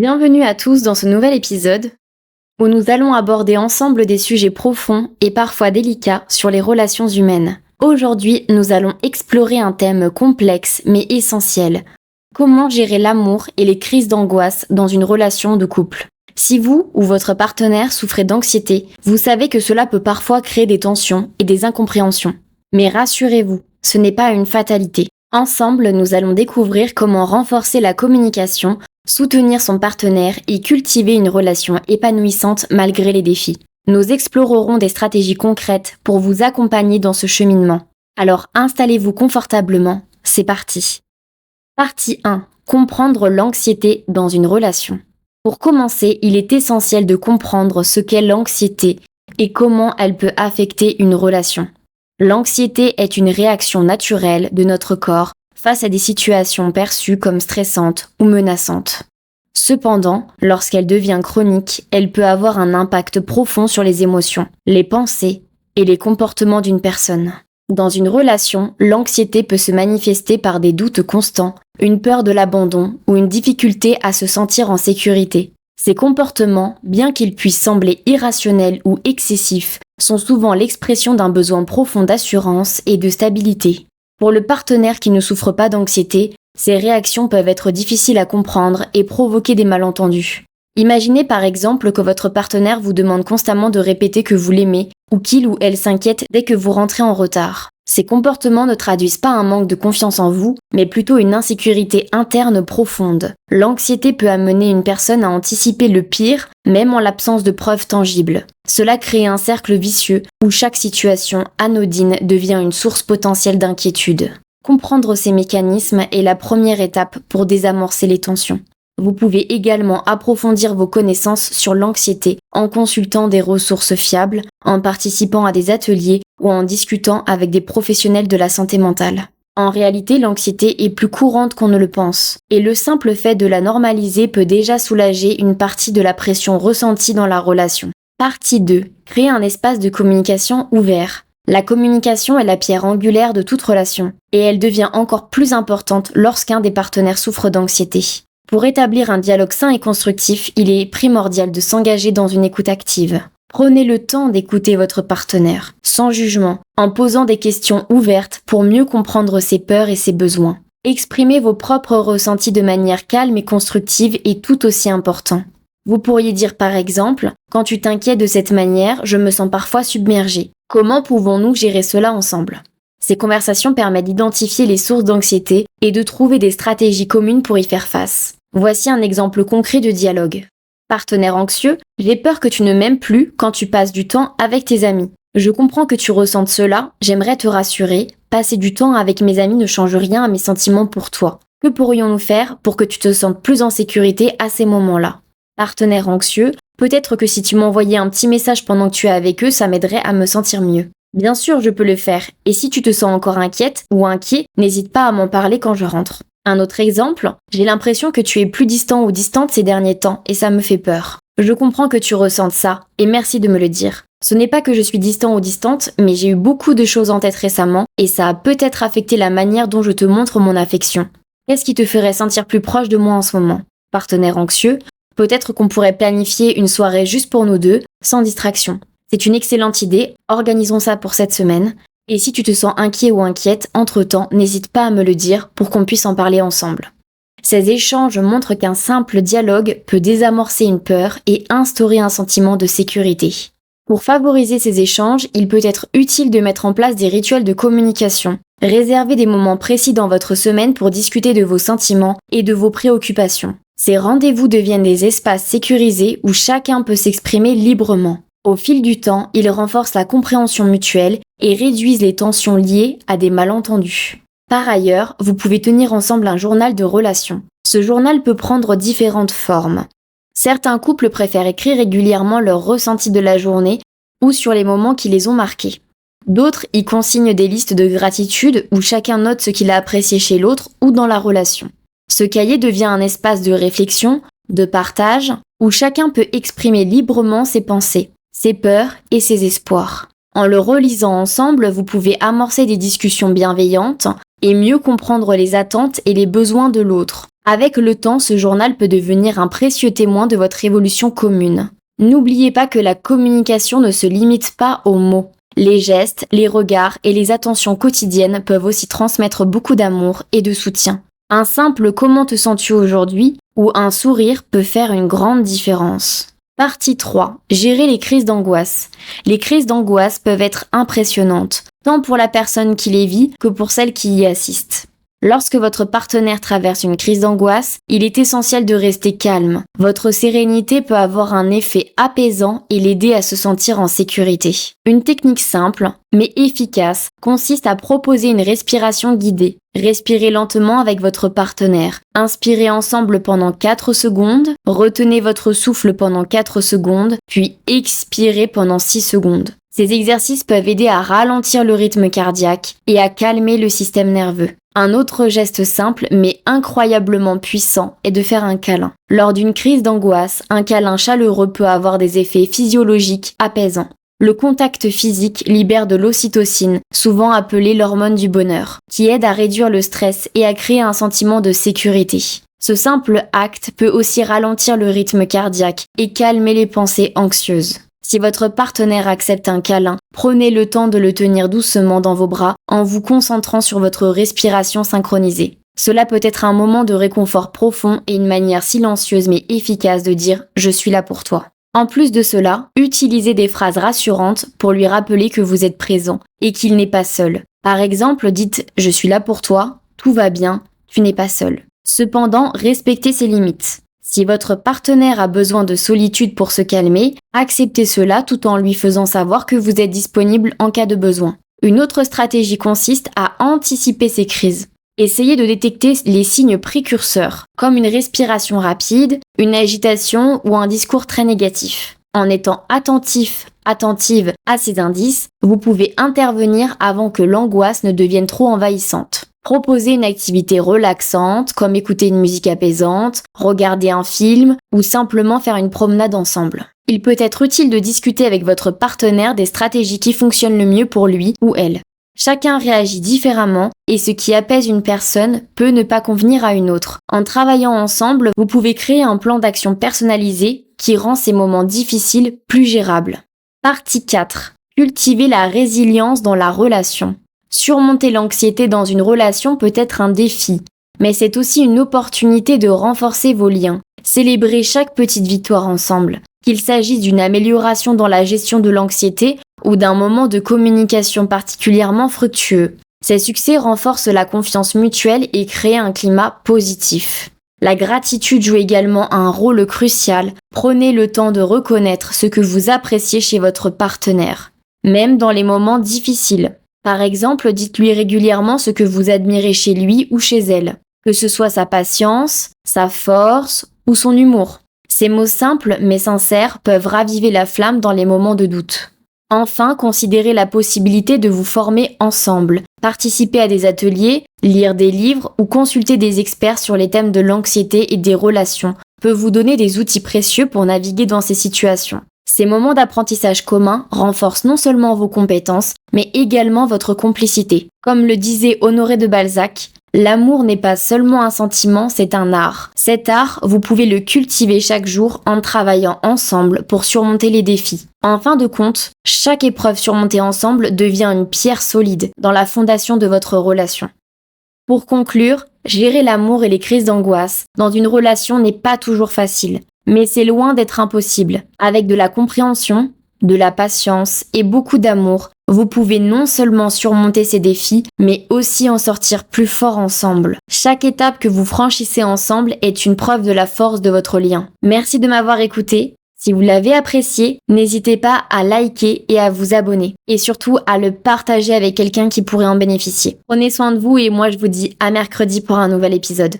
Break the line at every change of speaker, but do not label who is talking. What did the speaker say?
Bienvenue à tous dans ce nouvel épisode où nous allons aborder ensemble des sujets profonds et parfois délicats sur les relations humaines. Aujourd'hui, nous allons explorer un thème complexe mais essentiel. Comment gérer l'amour et les crises d'angoisse dans une relation de couple? Si vous ou votre partenaire souffrez d'anxiété, vous savez que cela peut parfois créer des tensions et des incompréhensions. Mais rassurez-vous, ce n'est pas une fatalité. Ensemble, nous allons découvrir comment renforcer la communication, soutenir son partenaire et cultiver une relation épanouissante malgré les défis. Nous explorerons des stratégies concrètes pour vous accompagner dans ce cheminement. Alors installez-vous confortablement, c'est parti. Partie 1. Comprendre l'anxiété dans une relation. Pour commencer, il est essentiel de comprendre ce qu'est l'anxiété et comment elle peut affecter une relation. L'anxiété est une réaction naturelle de notre corps face à des situations perçues comme stressantes ou menaçantes. Cependant, lorsqu'elle devient chronique, elle peut avoir un impact profond sur les émotions, les pensées et les comportements d'une personne. Dans une relation, l'anxiété peut se manifester par des doutes constants, une peur de l'abandon ou une difficulté à se sentir en sécurité. Ces comportements, bien qu'ils puissent sembler irrationnels ou excessifs, sont souvent l'expression d'un besoin profond d'assurance et de stabilité. Pour le partenaire qui ne souffre pas d'anxiété, ces réactions peuvent être difficiles à comprendre et provoquer des malentendus. Imaginez par exemple que votre partenaire vous demande constamment de répéter que vous l'aimez ou qu'il ou elle s'inquiète dès que vous rentrez en retard. Ces comportements ne traduisent pas un manque de confiance en vous, mais plutôt une insécurité interne profonde. L'anxiété peut amener une personne à anticiper le pire, même en l'absence de preuves tangibles. Cela crée un cercle vicieux où chaque situation anodine devient une source potentielle d'inquiétude. Comprendre ces mécanismes est la première étape pour désamorcer les tensions. Vous pouvez également approfondir vos connaissances sur l'anxiété en consultant des ressources fiables, en participant à des ateliers ou en discutant avec des professionnels de la santé mentale. En réalité, l'anxiété est plus courante qu'on ne le pense, et le simple fait de la normaliser peut déjà soulager une partie de la pression ressentie dans la relation. Partie 2. Créer un espace de communication ouvert. La communication est la pierre angulaire de toute relation, et elle devient encore plus importante lorsqu'un des partenaires souffre d'anxiété. Pour établir un dialogue sain et constructif, il est primordial de s'engager dans une écoute active. Prenez le temps d'écouter votre partenaire, sans jugement, en posant des questions ouvertes pour mieux comprendre ses peurs et ses besoins. Exprimez vos propres ressentis de manière calme et constructive est tout aussi important. Vous pourriez dire par exemple, « Quand tu t'inquiètes de cette manière, je me sens parfois submergée. Comment pouvons-nous gérer cela ensemble ?» Ces conversations permettent d'identifier les sources d'anxiété et de trouver des stratégies communes pour y faire face. Voici un exemple concret de dialogue. Partenaire anxieux, j'ai peur que tu ne m'aimes plus quand tu passes du temps avec tes amis. Je comprends que tu ressentes cela, j'aimerais te rassurer. Passer du temps avec mes amis ne change rien à mes sentiments pour toi. Que pourrions-nous faire pour que tu te sentes plus en sécurité à ces moments-là? Partenaire anxieux, peut-être que si tu m'envoyais un petit message pendant que tu es avec eux, ça m'aiderait à me sentir mieux. Bien sûr, je peux le faire, et si tu te sens encore inquiète ou inquiet, n'hésite pas à m'en parler quand je rentre. Un autre exemple, j'ai l'impression que tu es plus distant ou distante ces derniers temps, et ça me fait peur. Je comprends que tu ressentes ça, et merci de me le dire. Ce n'est pas que je suis distant ou distante, mais j'ai eu beaucoup de choses en tête récemment, et ça a peut-être affecté la manière dont je te montre mon affection. Qu'est-ce qui te ferait sentir plus proche de moi en ce moment? Partenaire anxieux, peut-être qu'on pourrait planifier une soirée juste pour nous deux, sans distraction. C'est une excellente idée, organisons ça pour cette semaine. Et si tu te sens inquiet ou inquiète, entre-temps, n'hésite pas à me le dire pour qu'on puisse en parler ensemble. Ces échanges montrent qu'un simple dialogue peut désamorcer une peur et instaurer un sentiment de sécurité. Pour favoriser ces échanges, il peut être utile de mettre en place des rituels de communication. Réservez des moments précis dans votre semaine pour discuter de vos sentiments et de vos préoccupations. Ces rendez-vous deviennent des espaces sécurisés où chacun peut s'exprimer librement. Au fil du temps, ils renforcent la compréhension mutuelle et réduisent les tensions liées à des malentendus. Par ailleurs, vous pouvez tenir ensemble un journal de relations. Ce journal peut prendre différentes formes. Certains couples préfèrent écrire régulièrement leurs ressentis de la journée ou sur les moments qui les ont marqués. D'autres y consignent des listes de gratitude où chacun note ce qu'il a apprécié chez l'autre ou dans la relation. Ce cahier devient un espace de réflexion, de partage, où chacun peut exprimer librement ses pensées, ses peurs et ses espoirs. En le relisant ensemble, vous pouvez amorcer des discussions bienveillantes et mieux comprendre les attentes et les besoins de l'autre. Avec le temps, ce journal peut devenir un précieux témoin de votre évolution commune. N'oubliez pas que la communication ne se limite pas aux mots. Les gestes, les regards et les attentions quotidiennes peuvent aussi transmettre beaucoup d'amour et de soutien. Un simple « Comment te sens-tu aujourd'hui ?» ou un sourire peut faire une grande différence. Partie 3. Gérer les crises d'angoisse. Les crises d'angoisse peuvent être impressionnantes, tant pour la personne qui les vit que pour celle qui y assiste. Lorsque votre partenaire traverse une crise d'angoisse, il est essentiel de rester calme. Votre sérénité peut avoir un effet apaisant et l'aider à se sentir en sécurité. Une technique simple, mais efficace, consiste à proposer une respiration guidée. Respirez lentement avec votre partenaire. Inspirez ensemble pendant 4 secondes, retenez votre souffle pendant 4 secondes, puis expirez pendant 6 secondes. Ces exercices peuvent aider à ralentir le rythme cardiaque et à calmer le système nerveux. Un autre geste simple mais incroyablement puissant est de faire un câlin. Lors d'une crise d'angoisse, un câlin chaleureux peut avoir des effets physiologiques apaisants. Le contact physique libère de l'ocytocine, souvent appelée l'hormone du bonheur, qui aide à réduire le stress et à créer un sentiment de sécurité. Ce simple acte peut aussi ralentir le rythme cardiaque et calmer les pensées anxieuses. Si votre partenaire accepte un câlin, prenez le temps de le tenir doucement dans vos bras en vous concentrant sur votre respiration synchronisée. Cela peut être un moment de réconfort profond et une manière silencieuse mais efficace de dire « je suis là pour toi ». En plus de cela, utilisez des phrases rassurantes pour lui rappeler que vous êtes présent et qu'il n'est pas seul. Par exemple, dites « je suis là pour toi, tout va bien, tu n'es pas seul ». Cependant, respectez ses limites. Si votre partenaire a besoin de solitude pour se calmer, acceptez cela tout en lui faisant savoir que vous êtes disponible en cas de besoin. Une autre stratégie consiste à anticiper ces crises. Essayez de détecter les signes précurseurs, comme une respiration rapide, une agitation ou un discours très négatif. En étant attentive à ces indices, vous pouvez intervenir avant que l'angoisse ne devienne trop envahissante. Proposez une activité relaxante, comme écouter une musique apaisante, regarder un film ou simplement faire une promenade ensemble. Il peut être utile de discuter avec votre partenaire des stratégies qui fonctionnent le mieux pour lui ou elle. Chacun réagit différemment et ce qui apaise une personne peut ne pas convenir à une autre. En travaillant ensemble, vous pouvez créer un plan d'action personnalisé qui rend ces moments difficiles plus gérables. Partie 4. Cultiver la résilience dans la relation. Surmonter l'anxiété dans une relation peut être un défi, mais c'est aussi une opportunité de renforcer vos liens. Célébrez chaque petite victoire ensemble, qu'il s'agisse d'une amélioration dans la gestion de l'anxiété ou d'un moment de communication particulièrement fructueux. Ces succès renforcent la confiance mutuelle et créent un climat positif. La gratitude joue également un rôle crucial. Prenez le temps de reconnaître ce que vous appréciez chez votre partenaire, même dans les moments difficiles. Par exemple, dites-lui régulièrement ce que vous admirez chez lui ou chez elle, que ce soit sa patience, sa force ou son humour. Ces mots simples mais sincères peuvent raviver la flamme dans les moments de doute. Enfin, considérez la possibilité de vous former ensemble, participer à des ateliers, lire des livres ou consulter des experts sur les thèmes de l'anxiété et des relations peut vous donner des outils précieux pour naviguer dans ces situations. Ces moments d'apprentissage commun renforcent non seulement vos compétences, mais également votre complicité. Comme le disait Honoré de Balzac, l'amour n'est pas seulement un sentiment, c'est un art. Cet art, vous pouvez le cultiver chaque jour en travaillant ensemble pour surmonter les défis. En fin de compte, chaque épreuve surmontée ensemble devient une pierre solide dans la fondation de votre relation. Pour conclure, gérer l'amour et les crises d'angoisse dans une relation n'est pas toujours facile. Mais c'est loin d'être impossible. Avec de la compréhension, de la patience et beaucoup d'amour, vous pouvez non seulement surmonter ces défis, mais aussi en sortir plus fort ensemble. Chaque étape que vous franchissez ensemble est une preuve de la force de votre lien. Merci de m'avoir écouté. Si vous l'avez apprécié, n'hésitez pas à liker et à vous abonner. Et surtout à le partager avec quelqu'un qui pourrait en bénéficier. Prenez soin de vous et moi je vous dis à mercredi pour un nouvel épisode.